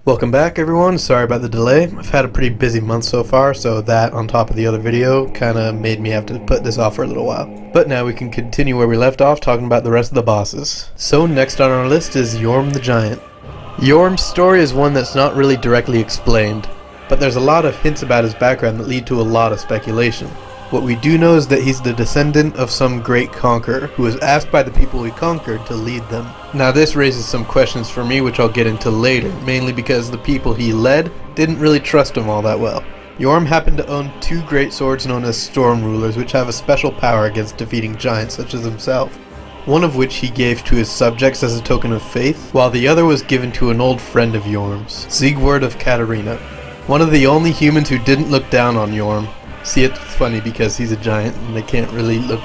Welcome back everyone, sorry about the delay. I've had a pretty busy month so far, so that on top of the other video kinda made me have to put this off for a little while. But now we can continue where we left off talking about the rest of the bosses. So next on our list is Yorm the Giant. Yorm's story is one that's not really directly explained, but there's a lot of hints about his background that lead to a lot of speculation. What we do know is that he's the descendant of some great conqueror who was asked by the people he conquered to lead them. Now this raises some questions for me which I'll get into later, mainly because the people he led didn't really trust him all that well. Yorm happened to own two great swords known as Storm Rulers, which have a special power against defeating giants such as himself. One of which he gave to his subjects as a token of faith, while the other was given to an old friend of Yorm's, Siegward of Katarina. One of the only humans who didn't look down on Yorm. See, it's funny because he's a giant and they can't really look...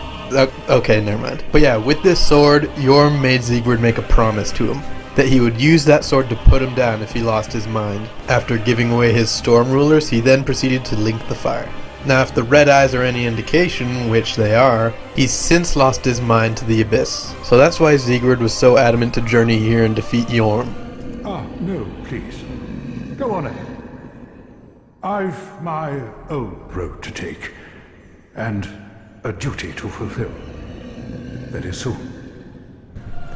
Okay, never mind. But yeah, with this sword, Yorm made Siegward make a promise to him that he would use that sword to put him down if he lost his mind. After giving away his Storm Rulers, he then proceeded to link the fire. Now if the red eyes are any indication, which they are, he's since lost his mind to the abyss. So that's why Siegward was so adamant to journey here and defeat Yorm. No, please. Go on ahead. I've my own road to take, and a duty to fulfill. Very soon.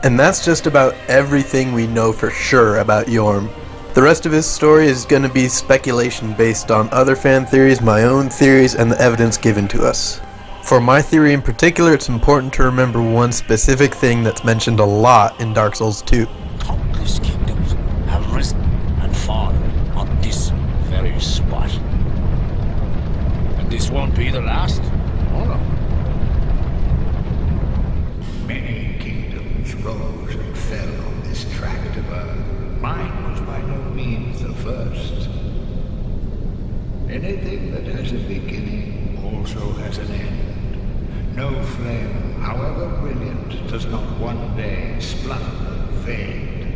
And that's just about everything we know for sure about Yorm. The rest of his story is going to be speculation based on other fan theories, my own theories, and the evidence given to us. For my theory in particular, it's important to remember one specific thing that's mentioned a lot in Dark Souls 2. Countless kingdoms have risen and fallen on this very spot. And this won't be the last? Oh no. Many kingdoms rose and fell on this tract of earth. Mine was by no means the first. Anything that has a beginning also has an end. No flame, however brilliant, does not one day splutter and fade.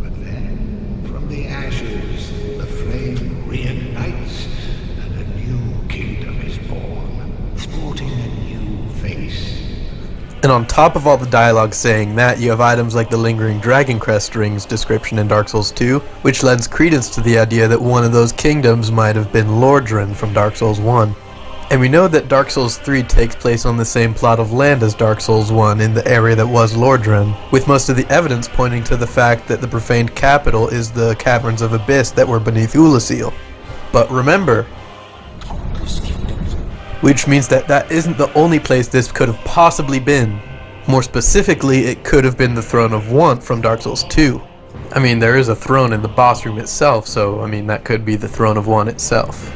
But then, from the ashes, the flame reignites, and a new kingdom is born, sporting a new face. And on top of all the dialogue saying that, you have items like the Lingering Dragon Crest Rings description in Dark Souls 2, which lends credence to the idea that one of those kingdoms might have been Lordran from Dark Souls 1. And we know that Dark Souls 3 takes place on the same plot of land as Dark Souls 1 in the area that was Lordran, with most of the evidence pointing to the fact that the profaned capital is the Caverns of Abyss that were beneath Ulasil. But remember, which means that that isn't the only place this could have possibly been. More specifically, it could have been the Throne of Want from Dark Souls 2. I mean, there is a throne in the boss room itself, so I mean that could be the Throne of Want itself.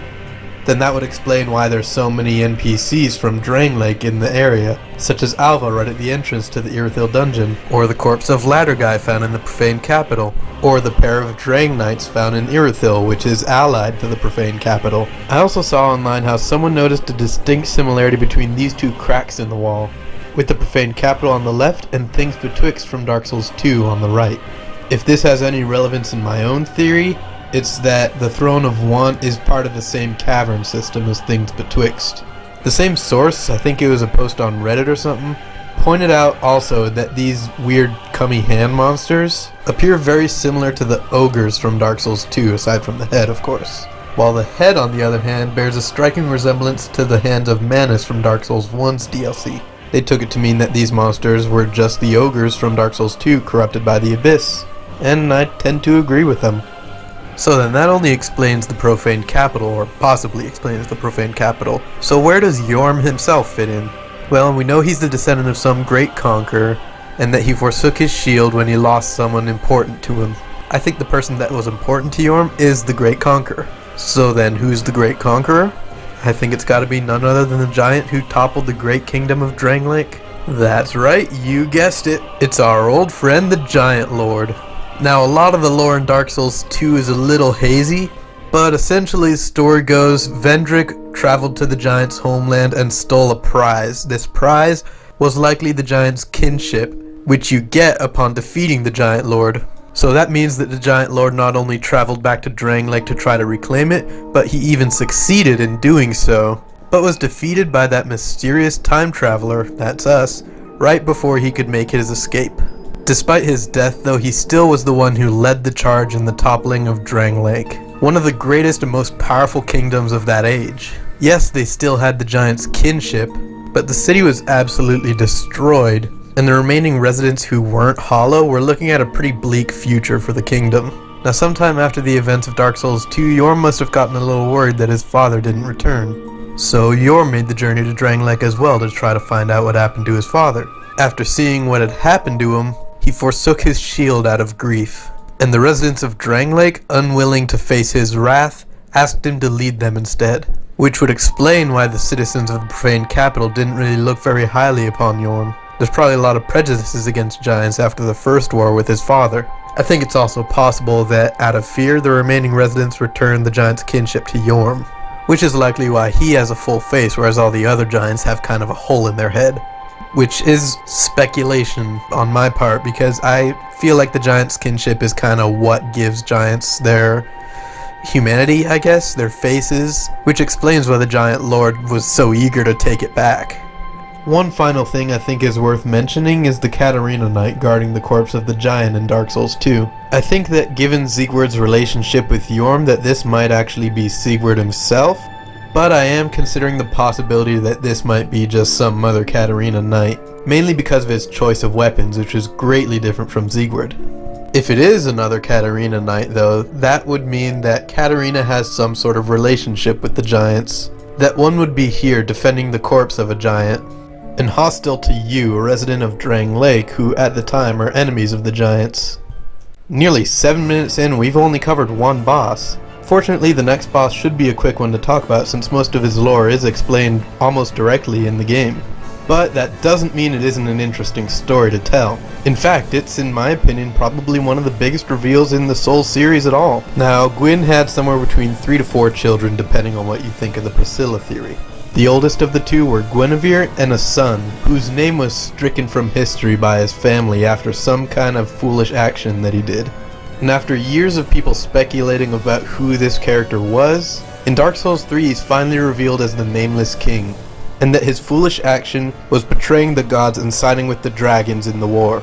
Then that would explain why there's so many NPCs from Drangleic in the area, such as Alva right at the entrance to the Irithyll dungeon, or the corpse of Ladderguy found in the profaned capital, or the pair of Drang Knights found in Irithyll, which is allied to the profaned capital. I also saw online how someone noticed a distinct similarity between these two cracks in the wall, with the profaned capital on the left and Things Betwixt from Dark Souls 2 on the right. If this has any relevance in my own theory, it's that the Throne of Want is part of the same cavern system as Things Betwixt. The same source, I think it was a post on Reddit or something, pointed out also that these weird cummy hand monsters appear very similar to the ogres from Dark Souls 2, aside from the head of course. While the head on the other hand bears a striking resemblance to the hands of Manus from Dark Souls 1's DLC. They took it to mean that these monsters were just the ogres from Dark Souls 2 corrupted by the Abyss, and I tend to agree with them. So then that only explains the profaned capital, or possibly explains the profaned capital. So where does Yorm himself fit in? Well, we know he's the descendant of some great conqueror, and that he forsook his shield when he lost someone important to him. I think the person that was important to Yorm is the great conqueror. So then who's the great conqueror? I think it's gotta be none other than the giant who toppled the great kingdom of Drangleic. That's right, you guessed it. It's our old friend the Giant Lord. Now, a lot of the lore in Dark Souls 2 is a little hazy, but essentially the story goes, Vendrick traveled to the giant's homeland and stole a prize. This prize was likely the giant's kinship, which you get upon defeating the Giant Lord. So that means that the Giant Lord not only traveled back to Drangleic to try to reclaim it, but he even succeeded in doing so, but was defeated by that mysterious time traveler, that's us, right before he could make his escape. Despite his death though, he still was the one who led the charge in the toppling of Drang Lake, one of the greatest and most powerful kingdoms of that age. Yes, they still had the giants' kinship, but the city was absolutely destroyed, and the remaining residents who weren't Hollow were looking at a pretty bleak future for the kingdom. Now sometime after the events of Dark Souls 2, Yorm must have gotten a little worried that his father didn't return. So Yorm made the journey to Drang Lake as well to try to find out what happened to his father. After seeing what had happened to him, he forsook his shield out of grief, and the residents of Drang Lake, unwilling to face his wrath, asked him to lead them instead. Which would explain why the citizens of the profaned capital didn't really look very highly upon Yorm. There's probably a lot of prejudices against giants after the first war with his father. I think it's also possible that, out of fear, the remaining residents returned the giant's kinship to Yorm, which is likely why he has a full face, whereas all the other giants have kind of a hole in their head. Which is speculation on my part, because I feel like the giant's kinship is kind of what gives giants their humanity, I guess, their faces, which explains why the giant lord was so eager to take it back. One final thing I think is worth mentioning is the Katarina Knight guarding the corpse of the giant in Dark Souls 2. I think that given Siegward's relationship with Yorm, that this might actually be Siegward himself, but I am considering the possibility that this might be just some other Katarina Knight, mainly because of his choice of weapons, which is greatly different from Siegward. If it is another Katarina Knight though, that would mean that Katarina has some sort of relationship with the giants, that one would be here defending the corpse of a giant, and hostile to you, a resident of Drang Lake, who at the time are enemies of the giants. Nearly 7 minutes in, we've only covered one boss. Fortunately, the next boss should be a quick one to talk about since most of his lore is explained almost directly in the game. But that doesn't mean it isn't an interesting story to tell. In fact, it's, in my opinion, probably one of the biggest reveals in the Souls series at all. Now, Gwyn had somewhere between 3 to 4 children depending on what you think of the Priscilla theory. The oldest of the two were Guinevere and a son, whose name was stricken from history by his family after some kind of foolish action that he did. And after years of people speculating about who this character was, in Dark Souls 3 he's finally revealed as the Nameless King, and that his foolish action was betraying the gods and siding with the dragons in the war.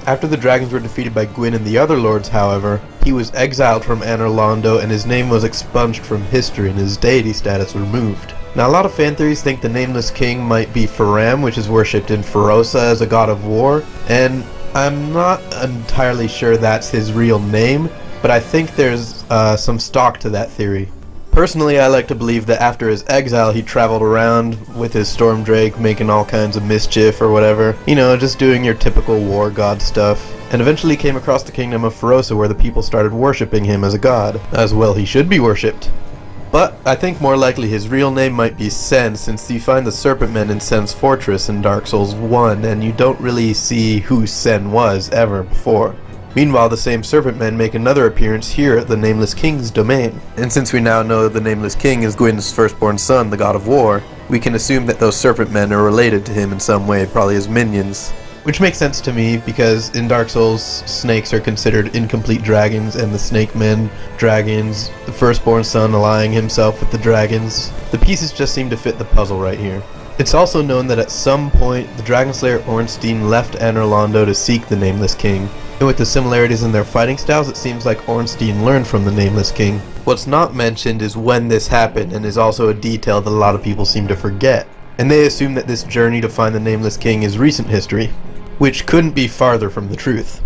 After the dragons were defeated by Gwyn and the other lords, however, he was exiled from Anor Londo and his name was expunged from history and his deity status removed. Now, a lot of fan theories think the Nameless King might be Faram, which is worshipped in Ferosa as a god of war, and I'm not entirely sure that's his real name, but I think there's some stock to that theory. Personally, I like to believe that after his exile, he traveled around with his Stormdrake, making all kinds of mischief or whatever. You know, just doing your typical war god stuff. And eventually came across the kingdom of Ferosa where the people started worshipping him as a god. As well he should be worshipped. But I think more likely his real name might be Sen, since you find the Serpent Men in Sen's fortress in Dark Souls 1, and you don't really see who Sen was ever before. Meanwhile, the same Serpent Men make another appearance here at the Nameless King's domain. And since we now know the Nameless King is Gwyn's firstborn son, the God of War, we can assume that those Serpent Men are related to him in some way, probably as minions. Which makes sense to me, because in Dark Souls, snakes are considered incomplete dragons, and the Snake Men, dragons, the firstborn son allying himself with the dragons. The pieces just seem to fit the puzzle right here. It's also known that at some point, the Dragon Slayer Ornstein left Anor Londo to seek the Nameless King. And with the similarities in their fighting styles, it seems like Ornstein learned from the Nameless King. What's not mentioned is when this happened, and is also a detail that a lot of people seem to forget. And they assume that this journey to find the Nameless King is recent history, which couldn't be farther from the truth.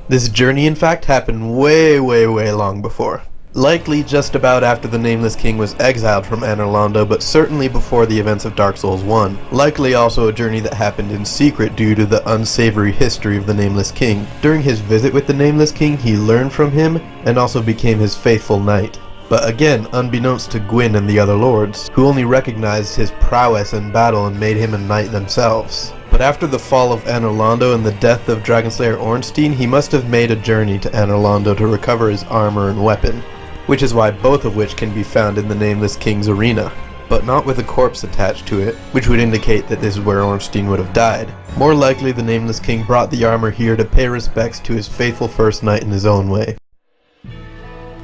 This journey, in fact, happened way long before. Likely just about after the Nameless King was exiled from Anor Londo, but certainly before the events of Dark Souls 1. Likely also a journey that happened in secret due to the unsavory history of the Nameless King. During his visit with the Nameless King, he learned from him, and also became his faithful knight. But again, unbeknownst to Gwyn and the other lords, who only recognized his prowess in battle and made him a knight themselves. But after the fall of Anor Londo and the death of Dragon Slayer Ornstein, he must have made a journey to Anor Londo to recover his armor and weapon, which is why both of which can be found in the Nameless King's arena, but not with a corpse attached to it, which would indicate that this is where Ornstein would have died. More likely, the Nameless King brought the armor here to pay respects to his faithful first knight in his own way.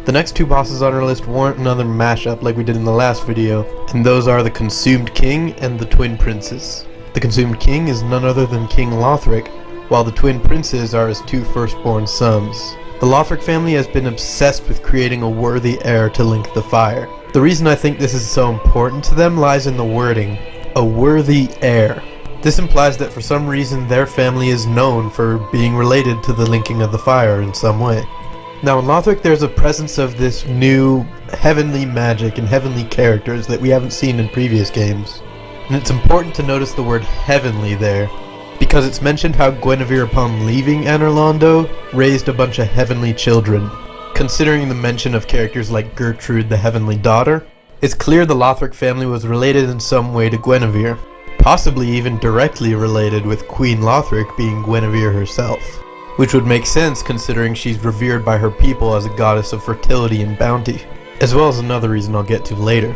The next two bosses on our list weren't another mashup like we did in the last video, and those are the Consumed King and the Twin Princes. The Consumed King is none other than King Lothric, while the twin princes are his two firstborn sons. The Lothric family has been obsessed with creating a worthy heir to link the fire. The reason I think this is so important to them lies in the wording, a worthy heir. This implies that for some reason their family is known for being related to the linking of the fire in some way. Now in Lothric there's a presence of this new heavenly magic and heavenly characters that we haven't seen in previous games. And it's important to notice the word heavenly there, because it's mentioned how Guinevere upon leaving Anor Londo raised a bunch of heavenly children. Considering the mention of characters like Gertrude the Heavenly Daughter, it's clear the Lothric family was related in some way to Guinevere, possibly even directly related with Queen Lothric being Guinevere herself, which would make sense considering she's revered by her people as a goddess of fertility and bounty, as well as another reason I'll get to later.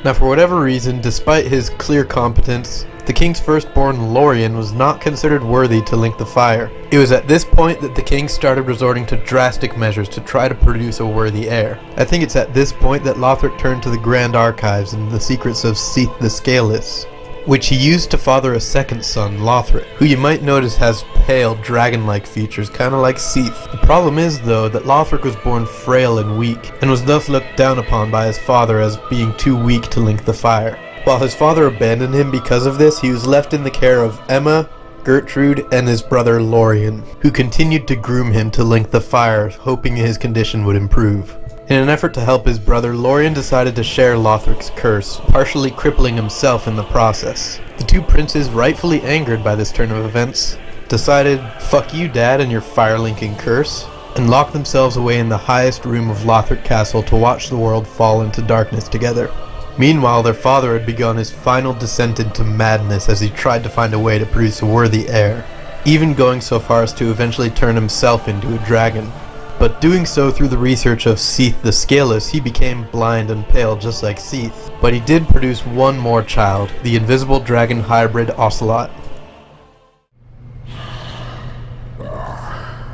Now for whatever reason, despite his clear competence, the king's firstborn Lorien was not considered worthy to link the fire. It was at this point that the king started resorting to drastic measures to try to produce a worthy heir. I think it's at this point that Lothric turned to the Grand Archives and the secrets of Seath the Scaleless, which he used to father a second son, Lothric, who you might notice has pale, dragon-like features, kinda like Seath. The problem is, though, that Lothric was born frail and weak, and was thus looked down upon by his father as being too weak to link the fire. While his father abandoned him because of this, he was left in the care of Emma, Gertrude, and his brother Lorien, who continued to groom him to link the fire, hoping his condition would improve. In an effort to help his brother, Lorien decided to share Lothric's curse, partially crippling himself in the process. The two princes, rightfully angered by this turn of events, decided, "Fuck you, Dad, and your fire-linking curse," and locked themselves away in the highest room of Lothric Castle to watch the world fall into darkness together. Meanwhile, their father had begun his final descent into madness as he tried to find a way to produce a worthy heir, even going so far as to eventually turn himself into a dragon. But doing so through the research of Seath the Scaleless, he became blind and pale just like Seath. But he did produce one more child, the invisible dragon hybrid Ocelot.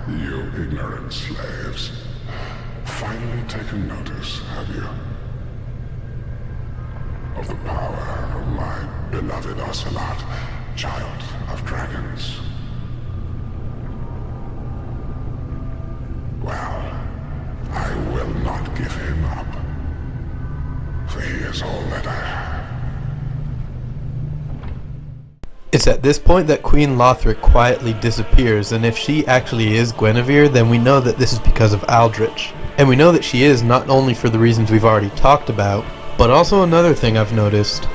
You ignorant slaves. Finally taken notice, have you? Of the power of my beloved Ocelot, child of dragons. Well, I will not give him up, for he is all that I have. It's at this point that Queen Lothric quietly disappears, and if she actually is Guinevere, then we know that this is because of Aldrich. And we know that she is not only for the reasons we've already talked about, but also another thing I've noticed.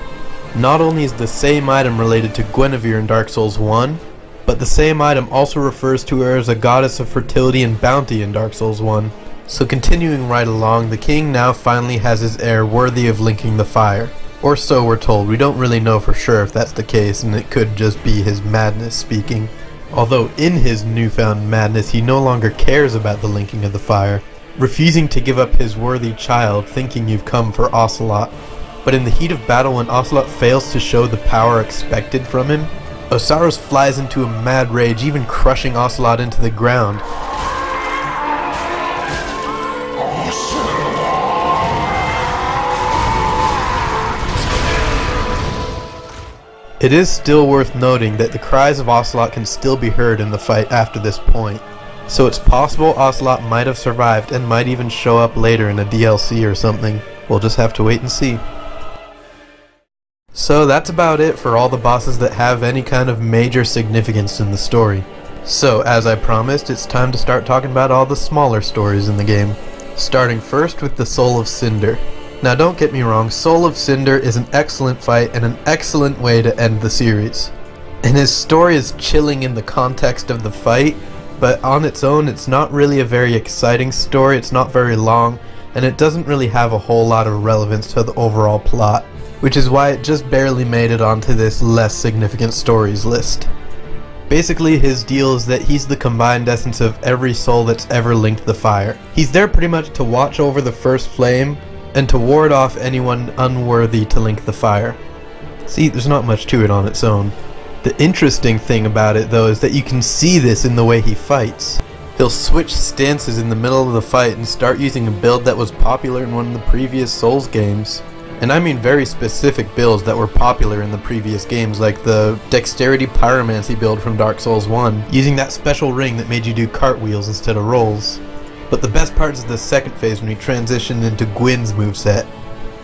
Not only is the same item related to Guinevere in Dark Souls 1, but the same item also refers to her as a goddess of fertility and bounty in Dark Souls 1. So continuing right along, the king now finally has his heir worthy of linking the fire. Or so we're told. We don't really know for sure if that's the case, and it could just be his madness speaking. Although in his newfound madness, he no longer cares about the linking of the fire, refusing to give up his worthy child, thinking you've come for Ocelot. But in the heat of battle, when Ocelot fails to show the power expected from him, Osiris flies into a mad rage, even crushing Ocelot into the ground. It is still worth noting that the cries of Ocelot can still be heard in the fight after this point. So it's possible Ocelot might have survived and might even show up later in a DLC or something. We'll just have to wait and see. So that's about it for all the bosses that have any kind of major significance in the story. So as I promised, it's time to start talking about all the smaller stories in the game. Starting first with the Soul of Cinder. Now don't get me wrong, Soul of Cinder is an excellent fight and an excellent way to end the series. And his story is chilling in the context of the fight, but on its own it's not really a very exciting story, it's not very long, and it doesn't really have a whole lot of relevance to the overall plot, which is why it just barely made it onto this less significant stories list. Basically, his deal is that he's the combined essence of every soul that's ever linked the fire. He's there pretty much to watch over the first flame, and to ward off anyone unworthy to link the fire. See, there's not much to it on its own. The interesting thing about it, though, is that you can see this in the way he fights. He'll switch stances in the middle of the fight and start using a build that was popular in one of the previous Souls games. And I mean very specific builds that were popular in the previous games, like the Dexterity Pyromancy build from Dark Souls 1, using that special ring that made you do cartwheels instead of rolls. But the best part is the second phase when you transition into Gwyn's moveset,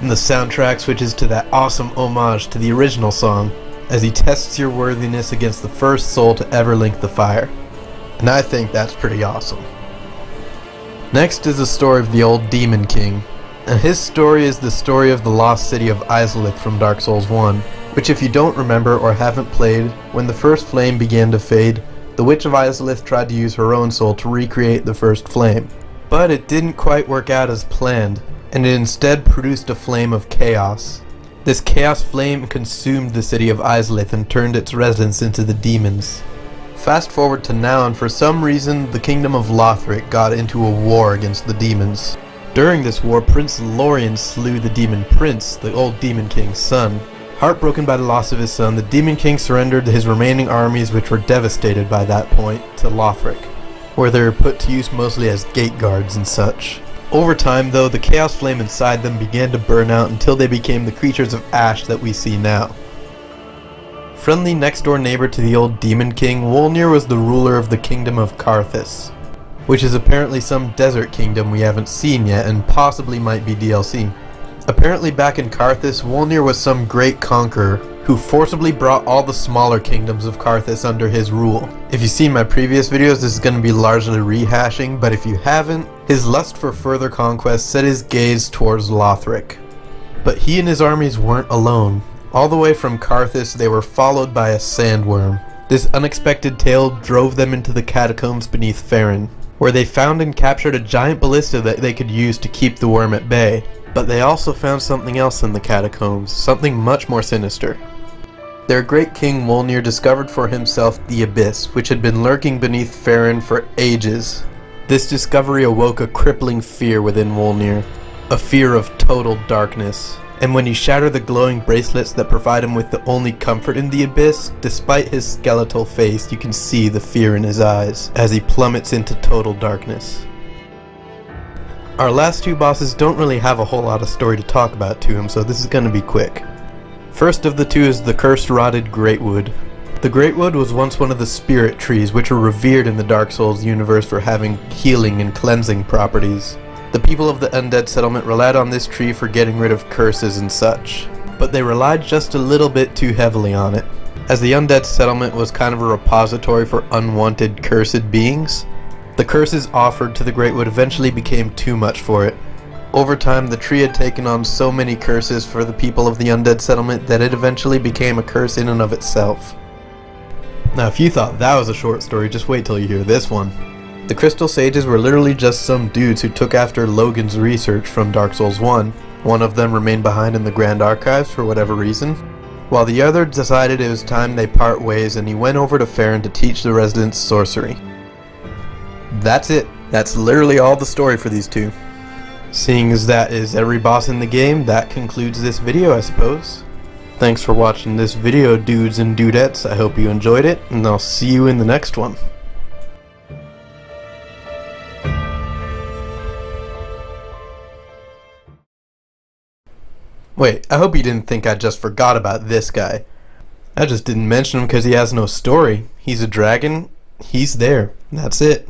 and the soundtrack switches to that awesome homage to the original song, as he tests your worthiness against the first soul to ever link the fire. And I think that's pretty awesome. Next is the story of the old Demon King, and his story is the story of the lost city of Izalith from Dark Souls 1, which if you don't remember or haven't played, when the first flame began to fade, the Witch of Izalith tried to use her own soul to recreate the first flame. But it didn't quite work out as planned, and it instead produced a flame of chaos. This chaos flame consumed the city of Izalith and turned its residents into the demons. Fast forward to now, and for some reason the kingdom of Lothric got into a war against the demons. During this war, Prince Lorien slew the demon prince, the old Demon King's son. Heartbroken by the loss of his son, the Demon King surrendered his remaining armies, which were devastated by that point, to Lothric, where they were put to use mostly as gate guards and such. Over time though, the chaos flame inside them began to burn out until they became the creatures of ash that we see now. Friendly next door neighbor to the old Demon King, Wolnir was the ruler of the kingdom of Karthus, which is apparently some desert kingdom we haven't seen yet and possibly might be DLC. Apparently back in Karthus, Wolnir was some great conqueror who forcibly brought all the smaller kingdoms of Karthus under his rule. If you've seen my previous videos, this is going to be largely rehashing, but if you haven't, his lust for further conquest set his gaze towards Lothric. But he and his armies weren't alone. All the way from Karthus, they were followed by a sandworm. This unexpected tale drove them into the catacombs beneath Farron, where they found and captured a giant ballista that they could use to keep the worm at bay. But they also found something else in the catacombs, something much more sinister. Their great king Wolnir discovered for himself the Abyss, which had been lurking beneath Farron for ages. This discovery awoke a crippling fear within Wolnir, a fear of total darkness. And when he shattered the glowing bracelets that provide him with the only comfort in the Abyss, despite his skeletal face, you can see the fear in his eyes as he plummets into total darkness. Our last two bosses don't really have a whole lot of story to talk about to him, so this is going to be quick. First of the two is the cursed rotted Greatwood. The Greatwood was once one of the spirit trees, which were revered in the Dark Souls universe for having healing and cleansing properties. The people of the undead settlement relied on this tree for getting rid of curses and such, but they relied just a little bit too heavily on it. As the undead settlement was kind of a repository for unwanted cursed beings, the curses offered to the Greatwood eventually became too much for it. Over time, the tree had taken on so many curses for the people of the undead settlement that it eventually became a curse in and of itself. Now if you thought that was a short story, just wait till you hear this one. The Crystal Sages were literally just some dudes who took after Logan's research from Dark Souls 1. One of them remained behind in the Grand Archives for whatever reason, while the other decided it was time they part ways and he went over to Farron to teach the residents sorcery. That's it. That's literally all the story for these two. Seeing as that is every boss in the game, that concludes this video, I suppose. Thanks for watching this video, dudes and dudettes. I hope you enjoyed it, and I'll see you in the next one. Wait, I hope you didn't think I just forgot about this guy. I just didn't mention him because he has no story. He's a dragon. He's there. That's it.